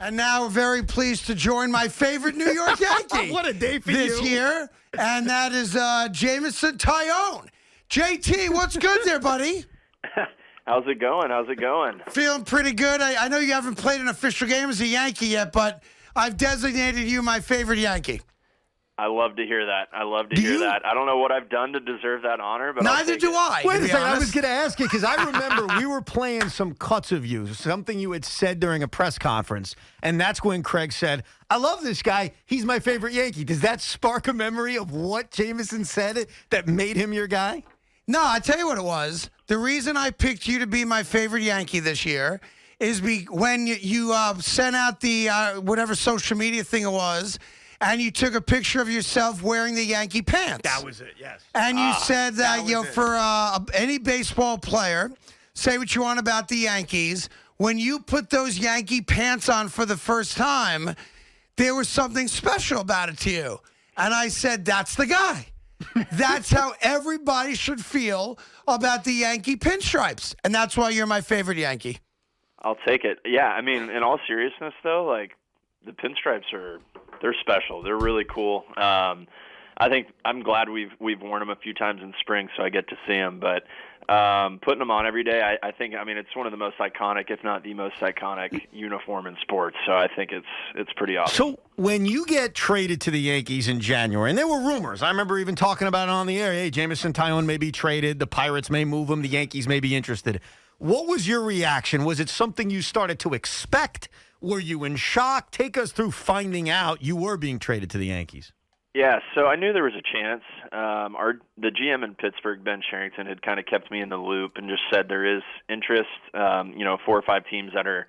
And now we're very pleased to join my favorite New York Yankee. What a day for this you. year. And that is Jameson Taillon. JT, what's good there, buddy? How's it going? Feeling pretty good. I know you haven't played an official game as a Yankee yet, but I've designated you my favorite Yankee. I love to hear that. I don't know what I've done to deserve that honor, but Neither do I. Wait a second. I was honest. going to ask you because I remember we were playing some cuts of you, something you had said during a press conference, and that's when Craig said, I love this guy. He's my favorite Yankee. Does that spark a memory of what Jameson said that made him your guy? No, I tell you what it was. The reason I picked you to be my favorite Yankee this year is when you sent out the whatever social media thing it was, and you took a picture of yourself wearing the Yankee pants. That was it, yes. And you said that, was it. for any baseball player, say what you want about the Yankees, when you put those Yankee pants on for the first time, there was something special about it to you. And I said, that's the guy. That's how everybody should feel about the Yankee pinstripes. And that's why you're my favorite Yankee. I'll take it. Yeah, I mean, in all seriousness, though, like, the pinstripes they're special. They're really cool. I think I'm glad we've worn them a few times in spring, so I get to see them. But putting them on every day, I think, I mean, it's one of the most iconic, if not the most iconic uniform in sports. So I think it's pretty awesome. So when you get traded to the Yankees in January, and there were rumors, I remember even talking about it on the air, hey, Jameson Taillon may be traded, the Pirates may move him, the Yankees may be interested. What was your reaction? Was it something you started to expect? Were you in shock? Take us through finding out you were being traded to the Yankees. Yeah, so I knew there was a chance. The GM in Pittsburgh, Ben Sherrington, had kind of kept me in the loop and just said there is interest. 4 or 5 teams that are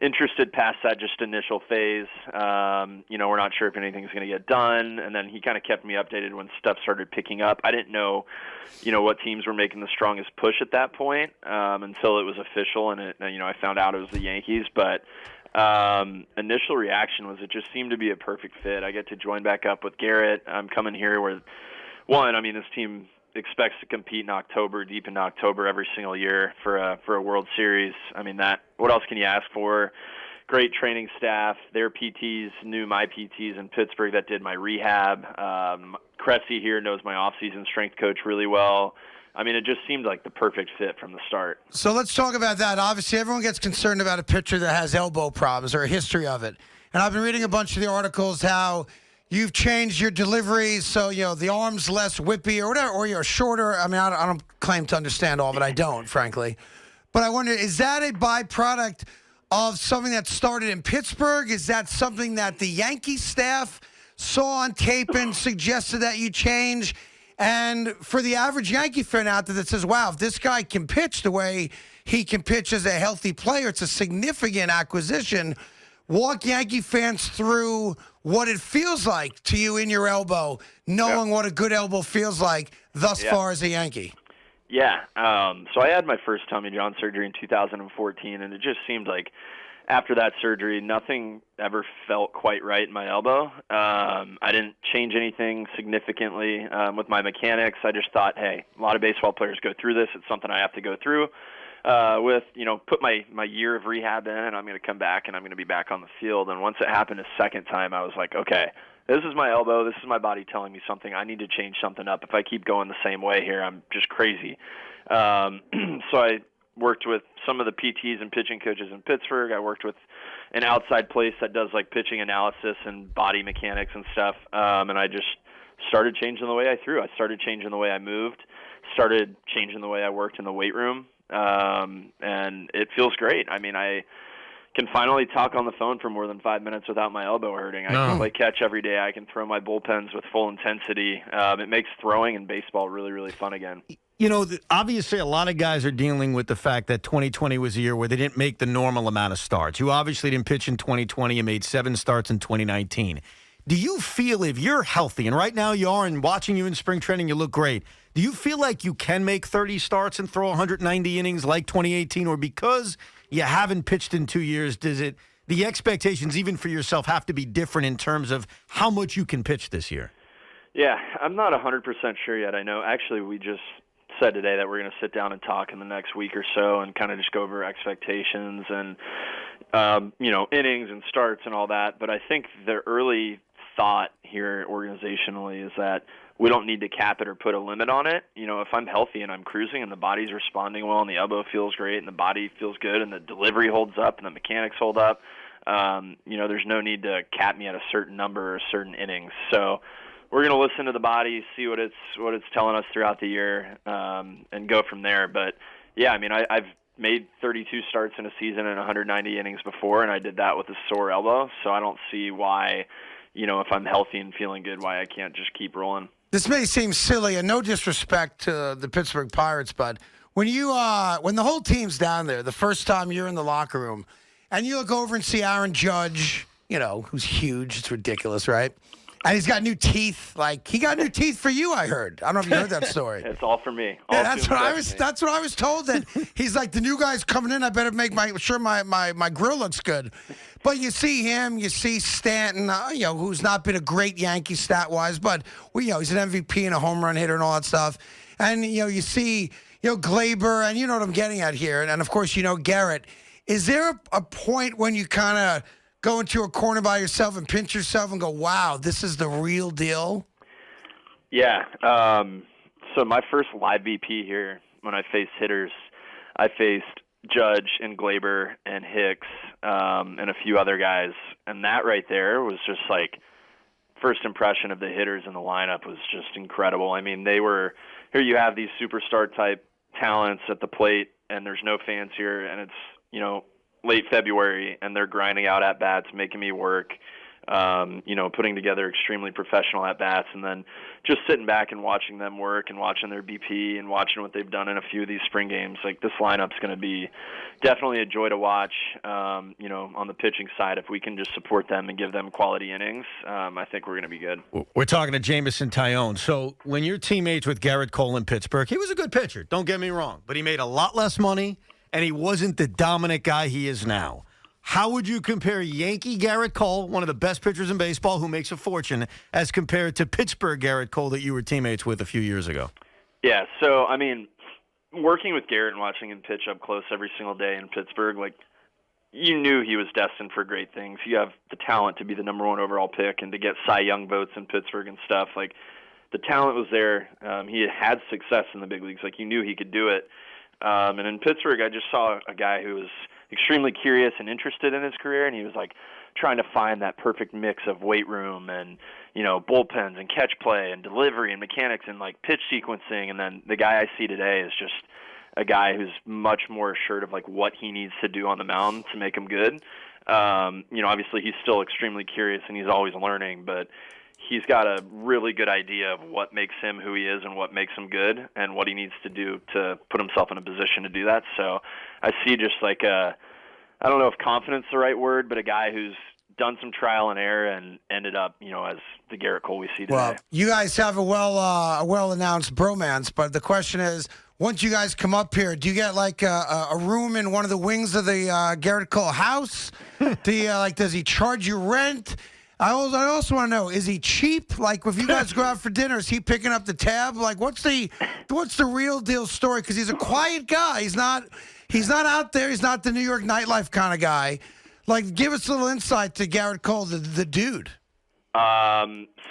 interested past that just initial phase. We're not sure if anything's going to get done. And then he kind of kept me updated when stuff started picking up. I didn't know, what teams were making the strongest push at that point until it was official, and I found out it was the Yankees. But initial reaction was it just seemed to be a perfect fit. I get to join back up with Garrett. I'm coming here where, this team expects to compete in October, deep in October every single year for a World Series. I mean, what else can you ask for? Great training staff. Their PTs knew my PTs in Pittsburgh that did my rehab. Cressy here knows my off-season strength coach really well. I mean, it just seemed like the perfect fit from the start. So let's talk about that. Obviously, everyone gets concerned about a pitcher that has elbow problems or a history of it. And I've been reading a bunch of the articles how you've changed your delivery so, the arm's less whippy or whatever, or you're shorter. I mean, I don't claim to understand all of it. I don't, frankly. But I wonder, is that a byproduct of something that started in Pittsburgh? Is that something that the Yankee staff saw on tape and suggested that you change? And for the average Yankee fan out there that says, wow, if this guy can pitch the way he can pitch as a healthy player, it's a significant acquisition. Walk Yankee fans through what it feels like to you in your elbow, knowing what a good elbow feels like thus far as a Yankee. Yeah. So I had my first Tommy John surgery in 2014, and it just seemed like after that surgery, nothing ever felt quite right in my elbow. I didn't change anything significantly with my mechanics. I just thought, hey, a lot of baseball players go through this. It's something I have to go through put my year of rehab in, and I'm going to come back, and I'm going to be back on the field. And once it happened a second time, I was like, okay, this is my elbow. This is my body telling me something. I need to change something up. If I keep going the same way here, I'm just crazy. So I worked with some of the PTs and pitching coaches in Pittsburgh. I worked with an outside place that does like pitching analysis and body mechanics and stuff. And I just started changing the way I threw. I started changing the way I moved, started changing the way I worked in the weight room. And it feels great. I mean, I can finally talk on the phone for more than 5 minutes without my elbow hurting. I can play catch every day. I can throw my bullpens with full intensity. It makes throwing and baseball really, really fun again. Obviously a lot of guys are dealing with the fact that 2020 was a year where they didn't make the normal amount of starts. You obviously didn't pitch in 2020. You made 7 starts in 2019. Do you feel if you're healthy, and right now you are, and watching you in spring training, you look great, do you feel like you can make 30 starts and throw 190 innings like 2018, or because you haven't pitched in 2 years, the expectations even for yourself have to be different in terms of how much you can pitch this year? Yeah, I'm not 100% sure yet. I know actually we just said today that we're going to sit down and talk in the next week or so and kind of just go over expectations. And, innings and starts and all that. But I think the early thought here organizationally is that we don't need to cap it or put a limit on it. If I'm healthy and I'm cruising and the body's responding well and the elbow feels great and the body feels good and the delivery holds up and the mechanics hold up, there's no need to cap me at a certain number or certain innings. So we're going to listen to the body, see what it's telling us throughout the year, and go from there. But yeah, I've made 32 starts in a season and 190 innings before, and I did that with a sore elbow. So I don't see why, if I'm healthy and feeling good, why I can't just keep rolling. This may seem silly, and no disrespect to the Pittsburgh Pirates, but when the whole team's down there, the first time you're in the locker room, and you look over and see Aaron Judge, who's huge, it's ridiculous, right? And he's got new teeth. Like, he got new teeth for you, I heard. I don't know if you heard that story. It's all for me. Yeah, that's what I was told. That he's like, the new guy's coming in. I better make sure my grill looks good. But you see him, you see Stanton, who's not been a great Yankee stat-wise, but he's an MVP and a home run hitter and all that stuff. And you see Glaber, and you know what I'm getting at here. And of course, Garrett. Is there a point when you kind of go into a corner by yourself and pinch yourself and go, wow, this is the real deal? Yeah. So my first live BP here, when I faced hitters, I faced Judge and Glaber and Hicks and a few other guys. And that right there was just like, first impression of the hitters in the lineup was just incredible. Here you have these superstar type talents at the plate, and there's no fans here, and it's, late February, and they're grinding out at-bats, making me work, putting together extremely professional at-bats, and then just sitting back and watching them work and watching their BP and watching what they've done in a few of these spring games. Like, this lineup's going to be definitely a joy to watch, on the pitching side. If we can just support them and give them quality innings, I think we're going to be good. We're talking to Jameson Taillon. So when you're teammates with Garrett Cole in Pittsburgh, he was a good pitcher, don't get me wrong, but he made a lot less money, and he wasn't the dominant guy he is now. How would you compare Yankee Garrett Cole, one of the best pitchers in baseball who makes a fortune, as compared to Pittsburgh Garrett Cole that you were teammates with a few years ago? Yeah, so, working with Garrett and watching him pitch up close every single day in Pittsburgh, you knew he was destined for great things. You have the talent to be the number one overall pick and to get Cy Young votes in Pittsburgh and stuff. The talent was there. He had success in the big leagues. You knew he could do it. And in Pittsburgh, I just saw a guy who was extremely curious and interested in his career, and he was trying to find that perfect mix of weight room and bullpens and catch play and delivery and mechanics and pitch sequencing. And then the guy I see today is just a guy who's much more assured of what he needs to do on the mound to make him good. Obviously he's still extremely curious and he's always learning, but he's got a really good idea of what makes him who he is and what makes him good and what he needs to do to put himself in a position to do that. So I see just I don't know if confidence is the right word, but a guy who's done some trial and error and ended up, as the Garrett Cole we see today. Well, you guys have a well-announced bromance, but the question is, once you guys come up here, do you get a room in one of the wings of the Garrett Cole house? Does he charge you rent? I also want to know, is he cheap? If you guys go out for dinner, is he picking up the tab? What's the real deal story? Because he's a quiet guy. He's not out there. He's not the New York nightlife kind of guy. Give us a little insight to Garrett Cole, the dude.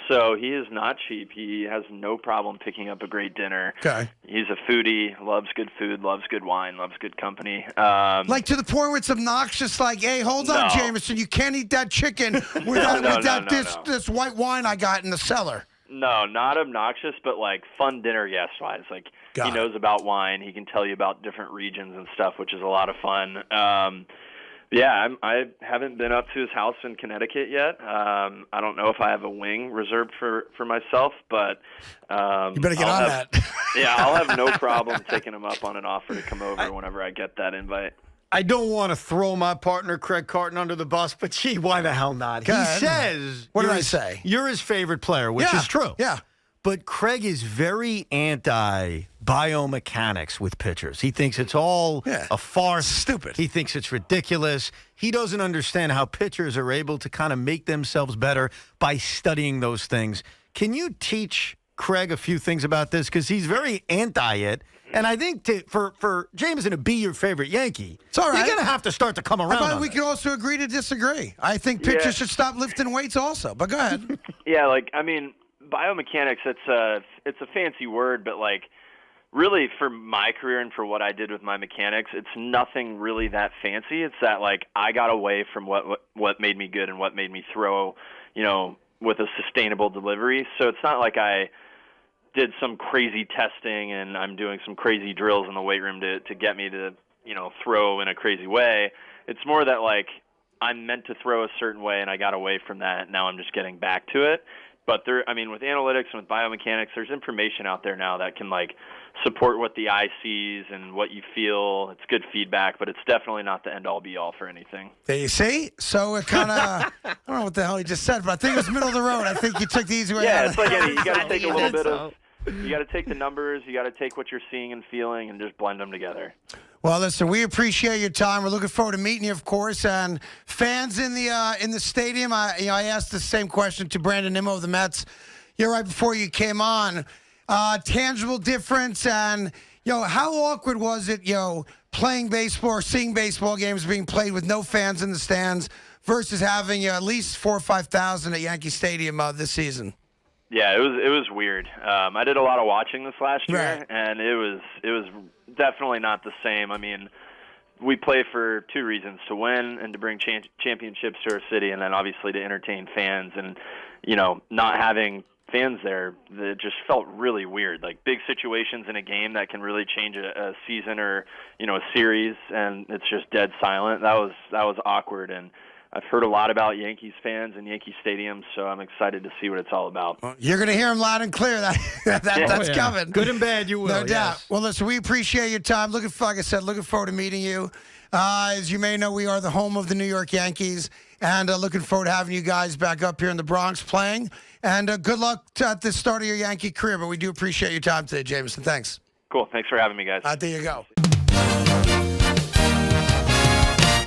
So he is not cheap. He has no problem picking up a great dinner. Okay. He's a foodie, loves good food, loves good wine, loves good company. To the point where it's obnoxious, hey, hold on, Jameson, you can't eat that chicken with this white wine I got in the cellar. No, not obnoxious, but fun dinner guest-wise. He knows about wine. He can tell you about different regions and stuff, which is a lot of fun. Yeah, I haven't been up to his house in Connecticut yet. I don't know if I have a wing reserved for myself, but you better get on that. Yeah, I'll have no problem taking him up on an offer to come over whenever I get that invite. I don't want to throw my partner, Craig Carton, under the bus, but gee, why the hell not? He says... What did I say? You're his favorite player, which is true. Yeah. But Craig is very anti-biomechanics with pitchers. He thinks it's all a farce. Stupid. He thinks it's ridiculous. He doesn't understand how pitchers are able to kind of make themselves better by studying those things. Can you teach Craig a few things about this because he's very anti it. And I think for Jameson to be your favorite Yankee, it's all right. You're going to have to start to come around. But we can also agree to disagree. I think pitchers should stop lifting weights also. But go ahead. Yeah, biomechanics, it's a fancy word, but really for my career and for what I did with my mechanics, it's nothing really that fancy. It's that I got away from what made me good and what made me throw, with a sustainable delivery. So it's not like I did some crazy testing and I'm doing some crazy drills in the weight room to get me to, throw in a crazy way. It's more that I'm meant to throw a certain way and I got away from that. Now I'm just getting back to it. But with analytics and with biomechanics, there's information out there now that can support what the eye sees and what you feel. It's good feedback, but it's definitely not the end-all be-all for anything. There you see? So it kind of, I don't know what the hell he just said, but I think it was middle of the road. I think you took the easy way out. Yeah, it's you got to take a little bit of, you got to take the numbers, you got to take what you're seeing and feeling and just blend them together. Well, listen, we appreciate your time. We're looking forward to meeting you, of course. And fans in the stadium, I asked the same question to Brandon Nimmo of the Mets right before you came on. Tangible difference, and how awkward was it, playing baseball or seeing baseball games being played with no fans in the stands versus having at least 4,000 or 5,000 at Yankee Stadium this season? Yeah, it was weird. I did a lot of watching this last year, right. And it was definitely not the same. I mean, we play for two reasons: to win and to bring championships to our city, and then obviously to entertain fans. And not having fans there, it just felt really weird. Big situations in a game that can really change a season or a series, and it's just dead silent. That was awkward. And I've heard a lot about Yankees fans and Yankee Stadium, so I'm excited to see what it's all about. Well, you're going to hear them loud and clear. That's coming. Good and bad, you will. No doubt. Well, listen, we appreciate your time. Like I said, looking forward to meeting you. As you may know, we are the home of the New York Yankees, and looking forward to having you guys back up here in the Bronx playing. And good luck at the start of your Yankee career, but we do appreciate your time today, Jameson. Thanks. Cool. Thanks for having me, guys. There you go.